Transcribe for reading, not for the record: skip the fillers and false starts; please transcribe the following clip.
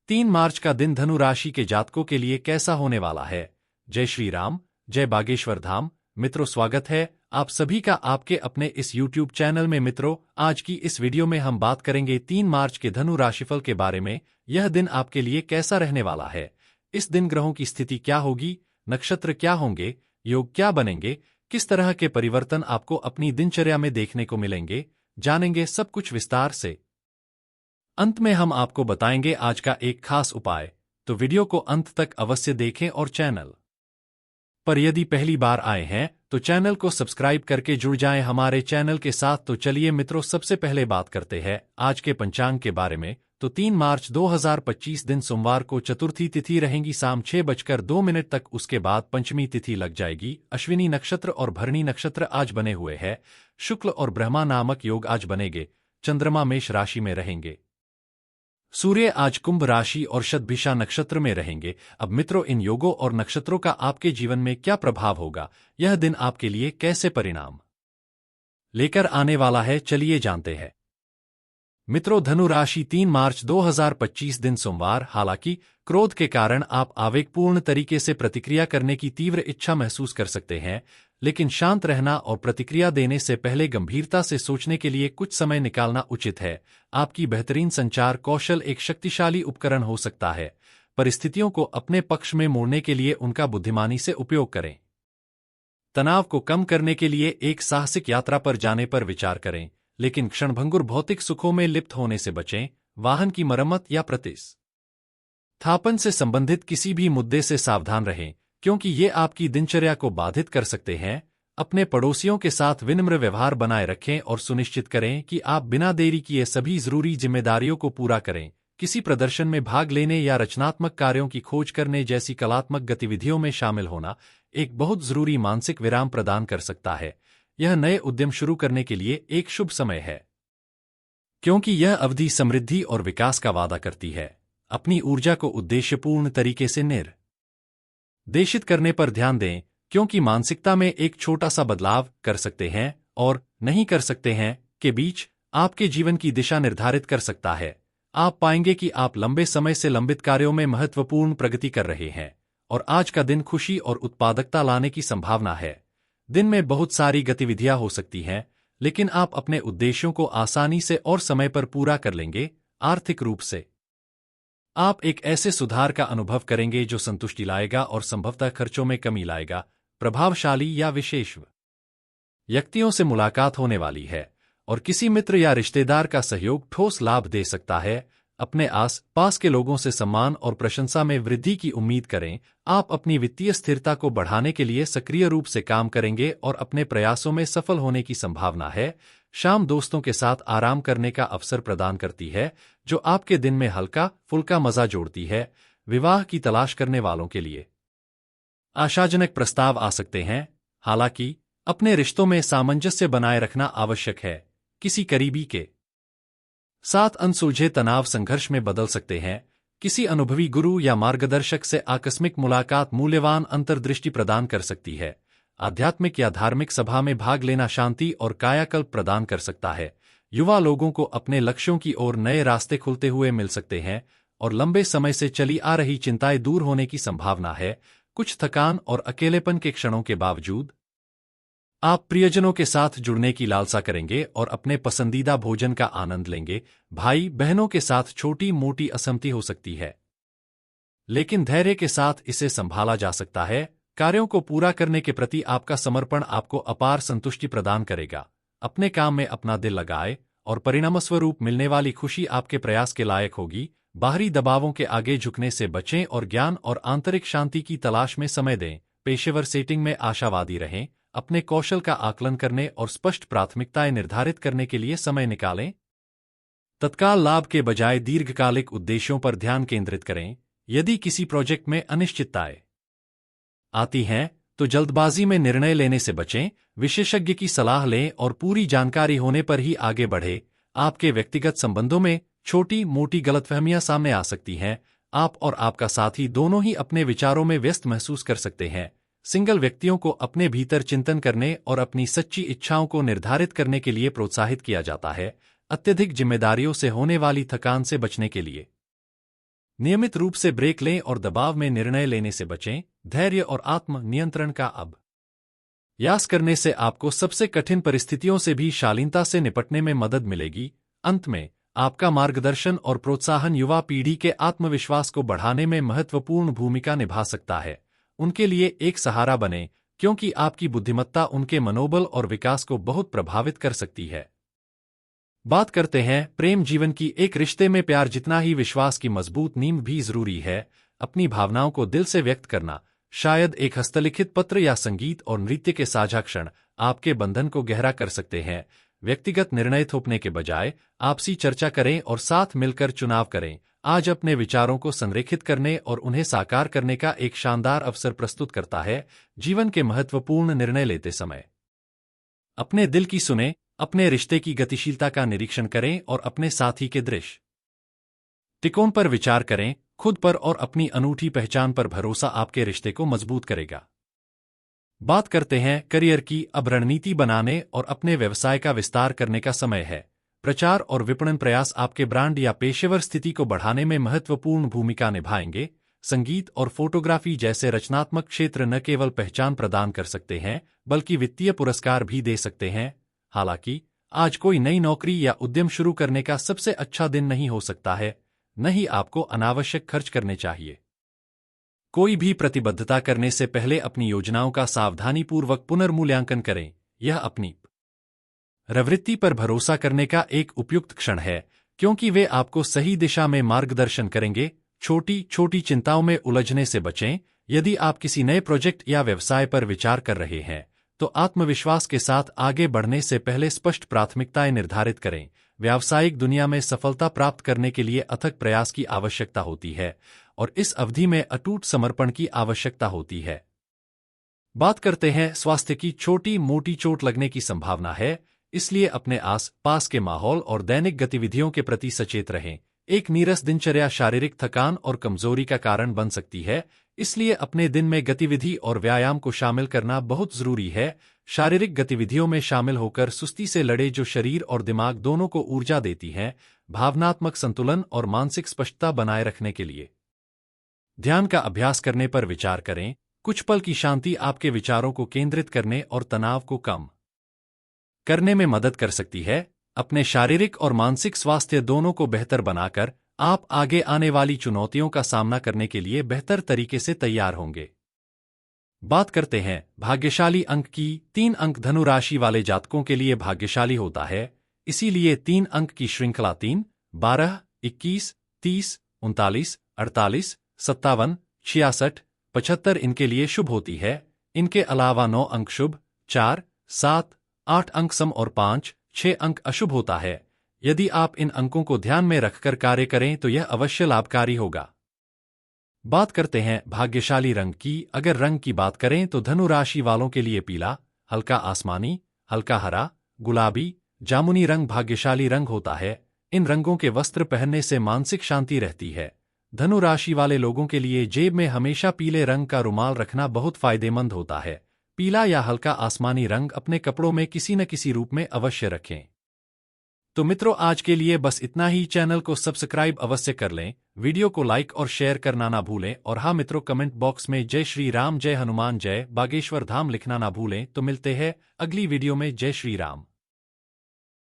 3 मार्च का दिन धनु राशि के जातकों के लिए कैसा होने वाला है। जय श्री राम, जय बागेश्वर धाम। मित्रों, स्वागत है आप सभी का आपके अपने इस YouTube चैनल में। मित्रों, आज की इस वीडियो में हम बात करेंगे 3 मार्च के धनु राशिफल के बारे में। यह दिन आपके लिए कैसा रहने वाला है, इस दिन ग्रहों की स्थिति क्या होगी, नक्षत्र क्या होंगे, योग क्या बनेंगे, किस तरह के परिवर्तन आपको अपनी दिनचर्या में देखने को मिलेंगे, जानेंगे सब कुछ विस्तार से। अंत में हम आपको बताएंगे आज का एक खास उपाय, तो वीडियो को अंत तक अवश्य देखें और चैनल पर यदि पहली बार आए हैं तो चैनल को सब्सक्राइब करके जुड़ जाएं हमारे चैनल के साथ। तो चलिए मित्रों, सबसे पहले बात करते हैं आज के पंचांग के बारे में। तो 3 मार्च 2025 दिन सोमवार को चतुर्थी तिथि रहेगी शाम 6:02 तक। उसके बाद पंचमी तिथि लग जाएगी। अश्विनी नक्षत्र और भरणी नक्षत्र आज बने हुए हैं। शुक्ल और ब्रह्मा नामक योग आज बनेंगे। चंद्रमा मेष राशि में रहेंगे। सूर्य आज कुंभ राशि और शतभिषा नक्षत्र में रहेंगे। अब मित्रों, इन योगों और नक्षत्रों का आपके जीवन में क्या प्रभाव होगा, यह दिन आपके लिए कैसे परिणाम लेकर आने वाला है, चलिए जानते हैं। मित्रों, धनु राशि 3 मार्च 2025 दिन सोमवार। हालांकि क्रोध के कारण आप आवेगपूर्ण तरीके से प्रतिक्रिया करने की तीव्र इच्छा महसूस कर सकते हैं, लेकिन शांत रहना और प्रतिक्रिया देने से पहले गंभीरता से सोचने के लिए कुछ समय निकालना उचित है। आपकी बेहतरीन संचार कौशल एक शक्तिशाली उपकरण हो सकता है। परिस्थितियों को अपने पक्ष में मोड़ने के लिए उनका बुद्धिमानी से उपयोग करें। तनाव को कम करने के लिए एक साहसिक यात्रा पर जाने पर विचार करें, लेकिन क्षणभंगुर भौतिक सुखों में लिप्त होने से बचें। वाहन की मरम्मत या प्रतिस्थापन से संबंधित किसी भी मुद्दे से सावधान रहें, क्योंकि ये आपकी दिनचर्या को बाधित कर सकते हैं। अपने पड़ोसियों के साथ विनम्र व्यवहार बनाए रखें और सुनिश्चित करें कि आप बिना देरी किए सभी जरूरी जिम्मेदारियों को पूरा करें। किसी प्रदर्शन में भाग लेने या रचनात्मक कार्यों की खोज करने जैसी कलात्मक गतिविधियों में शामिल होना एक बहुत जरूरी मानसिक विराम प्रदान कर सकता है। यह नए उद्यम शुरू करने के लिए एक शुभ समय है, क्योंकि यह अवधि समृद्धि और विकास का वादा करती है। अपनी ऊर्जा को उद्देश्यपूर्ण तरीके से निर्देशित करने पर ध्यान दें, क्योंकि मानसिकता में एक छोटा सा बदलाव कर सकते हैं और नहीं कर सकते हैं के बीच आपके जीवन की दिशा निर्धारित कर सकता है। आप पाएंगे कि आप लंबे समय से लंबित कार्यों में महत्वपूर्ण प्रगति कर रहे हैं और आज का दिन खुशी और उत्पादकता लाने की संभावना है। दिन में बहुत सारी गतिविधियां हो सकती हैं, लेकिन आप अपने उद्देश्यों को आसानी से और समय पर पूरा कर लेंगे। आर्थिक रूप से आप एक ऐसे सुधार का अनुभव करेंगे जो संतुष्टि लाएगा और संभवतः खर्चों में कमी लाएगा। प्रभावशाली या विशेष व्यक्तियों से मुलाकात होने वाली है और किसी मित्र या रिश्तेदार का सहयोग ठोस लाभ दे सकता है। अपने आस पास के लोगों से सम्मान और प्रशंसा में वृद्धि की उम्मीद करें। आप अपनी वित्तीय स्थिरता को बढ़ाने के लिए सक्रिय रूप से काम करेंगे और अपने प्रयासों में सफल होने की संभावना है। शाम दोस्तों के साथ आराम करने का अवसर प्रदान करती है, जो आपके दिन में हल्का फुल्का मजा जोड़ती है। विवाह की तलाश करने वालों के लिए आशाजनक प्रस्ताव आ सकते हैं। हालांकि अपने रिश्तों में सामंजस्य बनाए रखना आवश्यक है। किसी करीबी के साथ अनसुलझे तनाव संघर्ष में बदल सकते हैं। किसी अनुभवी गुरु या मार्गदर्शक से आकस्मिक मुलाकात मूल्यवान अंतर्दृष्टि प्रदान कर सकती है। आध्यात्मिक या धार्मिक सभा में भाग लेना शांति और कायाकल्प प्रदान कर सकता है। युवा लोगों को अपने लक्ष्यों की ओर नए रास्ते खुलते हुए मिल सकते हैं और लंबे समय से चली आ रही चिंताएं दूर होने की संभावना है। कुछ थकान और अकेलेपन के क्षणों के बावजूद आप प्रियजनों के साथ जुड़ने की लालसा करेंगे और अपने पसंदीदा भोजन का आनंद लेंगे। भाई बहनों के साथ छोटी मोटी असहमति हो सकती है, लेकिन धैर्य के साथ इसे संभाला जा सकता है। कार्यों को पूरा करने के प्रति आपका समर्पण आपको अपार संतुष्टि प्रदान करेगा। अपने काम में अपना दिल लगाए और परिणामस्वरूप मिलने वाली खुशी आपके प्रयास के लायक होगी। बाहरी दबावों के आगे झुकने से बचें और ज्ञान और आंतरिक शांति की तलाश में समय दें। पेशेवर सेटिंग में आशावादी रहें। अपने कौशल का आकलन करने और स्पष्ट प्राथमिकताएं निर्धारित करने के लिए समय निकालें। तत्काल लाभ के बजाय दीर्घकालिक उद्देश्यों पर ध्यान केंद्रित करें। यदि किसी प्रोजेक्ट में अनिश्चितताएं आती हैं, तो जल्दबाजी में निर्णय लेने से बचें। विशेषज्ञ की सलाह लें और पूरी जानकारी होने पर ही आगे बढ़ें। आपके व्यक्तिगत संबंधों में छोटी मोटी गलतफहमियां सामने आ सकती हैं। आप और आपका साथी दोनों ही अपने विचारों में व्यस्त महसूस कर सकते हैं। सिंगल व्यक्तियों को अपने भीतर चिंतन करने और अपनी सच्ची इच्छाओं को निर्धारित करने के लिए प्रोत्साहित किया जाता है। अत्यधिक जिम्मेदारियों से होने वाली थकान से बचने के लिए नियमित रूप से ब्रेक लें और दबाव में निर्णय लेने से बचें। धैर्य और आत्म नियंत्रण का अभ्यास करने से आपको सबसे कठिन परिस्थितियों से भी शालीनता से निपटने में मदद मिलेगी। अंत में, आपका मार्गदर्शन और प्रोत्साहन युवा पीढ़ी के आत्मविश्वास को बढ़ाने में महत्वपूर्ण भूमिका निभा सकता है। उनके लिए एक सहारा बने, क्योंकि आपकी बुद्धिमत्ता उनके मनोबल और विकास को बहुत प्रभावित कर सकती है। बात करते हैं प्रेम जीवन की। एक रिश्ते में प्यार जितना ही विश्वास की मजबूत नींव भी जरूरी है। अपनी भावनाओं को दिल से व्यक्त करना, शायद एक हस्तलिखित पत्र या संगीत और नृत्य के साझा क्षण, आपके बंधन को गहरा कर सकते हैं। व्यक्तिगत निर्णय थोपने के बजाय आपसी चर्चा करें और साथ मिलकर चुनाव करें। आज अपने विचारों को संरेखित करने और उन्हें साकार करने का एक शानदार अवसर प्रस्तुत करता है। जीवन के महत्वपूर्ण निर्णय लेते समय अपने दिल की सुने, अपने रिश्ते की गतिशीलता का निरीक्षण करें और अपने साथी के दृष्टिकोण पर विचार करें। खुद पर और अपनी अनूठी पहचान पर भरोसा आपके रिश्ते को मजबूत करेगा। बात करते हैं करियर की। अब रणनीति बनाने और अपने व्यवसाय का विस्तार करने का समय है। प्रचार और विपणन प्रयास आपके ब्रांड या पेशेवर स्थिति को बढ़ाने में महत्वपूर्ण भूमिका निभाएंगे। संगीत और फोटोग्राफी जैसे रचनात्मक क्षेत्र न केवल पहचान प्रदान कर सकते हैं, बल्कि वित्तीय पुरस्कार भी दे सकते हैं। हालांकि आज कोई नई नौकरी या उद्यम शुरू करने का सबसे अच्छा दिन नहीं हो सकता है, न ही आपको अनावश्यक खर्च करने चाहिए। कोई भी प्रतिबद्धता करने से पहले अपनी योजनाओं का सावधानीपूर्वक पुनर्मूल्यांकन करें। यह अपनी प्रवृत्ति पर भरोसा करने का एक उपयुक्त क्षण है, क्योंकि वे आपको सही दिशा में मार्गदर्शन करेंगे। छोटी छोटी चिंताओं में उलझने से बचें। यदि आप किसी नए प्रोजेक्ट या व्यवसाय पर विचार कर रहे हैं, तो आत्मविश्वास के साथ आगे बढ़ने से पहले स्पष्ट प्राथमिकताएं निर्धारित करें। व्यावसायिक दुनिया में सफलता प्राप्त करने के लिए अथक प्रयास की आवश्यकता होती है, और इस अवधि में अटूट समर्पण की आवश्यकता होती है। बात करते हैं स्वास्थ्य की। छोटी मोटी चोट लगने की संभावना है, इसलिए अपने आस पास के माहौल और दैनिक गतिविधियों के प्रति सचेत रहें। एक नीरस दिनचर्या शारीरिक थकान और कमजोरी का कारण बन सकती है, इसलिए अपने दिन में गतिविधि और व्यायाम को शामिल करना बहुत जरूरी है। शारीरिक गतिविधियों में शामिल होकर सुस्ती से लड़े, जो शरीर और दिमाग दोनों को ऊर्जा देती हैं। भावनात्मक संतुलन और मानसिक स्पष्टता बनाए रखने के लिए ध्यान का अभ्यास करने पर विचार करें। कुछ पल की शांति आपके विचारों को केंद्रित करने और तनाव को कम करने में मदद कर सकती है। अपने शारीरिक और मानसिक स्वास्थ्य दोनों को बेहतर बनाकर आप आगे आने वाली चुनौतियों का सामना करने के लिए बेहतर तरीके से तैयार होंगे। बात करते हैं भाग्यशाली अंक की। 3 अंक धनु राशि वाले जातकों के लिए भाग्यशाली होता है, इसीलिए 3 अंक की श्रृंखला 3, 12, 21, 30, 39, 48, 57, 66, 75 इनके लिए शुभ होती है। इनके अलावा 9 अंक शुभ, 4, 7, 8 अंक सम और 5, 6 अंक अशुभ होता है। यदि आप इन अंकों को ध्यान में रखकर कार्य करें तो यह अवश्य लाभकारी होगा। बात करते हैं भाग्यशाली रंग की। अगर रंग की बात करें तो धनु राशि वालों के लिए पीला, हल्का आसमानी, हल्का हरा, गुलाबी, जामुनी रंग भाग्यशाली रंग होता है। इन रंगों के वस्त्र पहनने से मानसिक शांति रहती है। धनु राशि वाले लोगों के लिए जेब में हमेशा पीले रंग का रुमाल रखना बहुत फायदेमंद होता है। पीला या हल्का आसमानी रंग अपने कपड़ों में किसी न किसी रूप में अवश्य रखें। तो मित्रों, आज के लिए बस इतना ही। चैनल को सब्सक्राइब अवश्य कर लें, वीडियो को लाइक और शेयर करना ना भूलें, और हाँ मित्रों, कमेंट बॉक्स में जय श्री राम, जय हनुमान, जय बागेश्वर धाम लिखना ना भूलें। तो मिलते हैं अगली वीडियो में। जय श्री राम।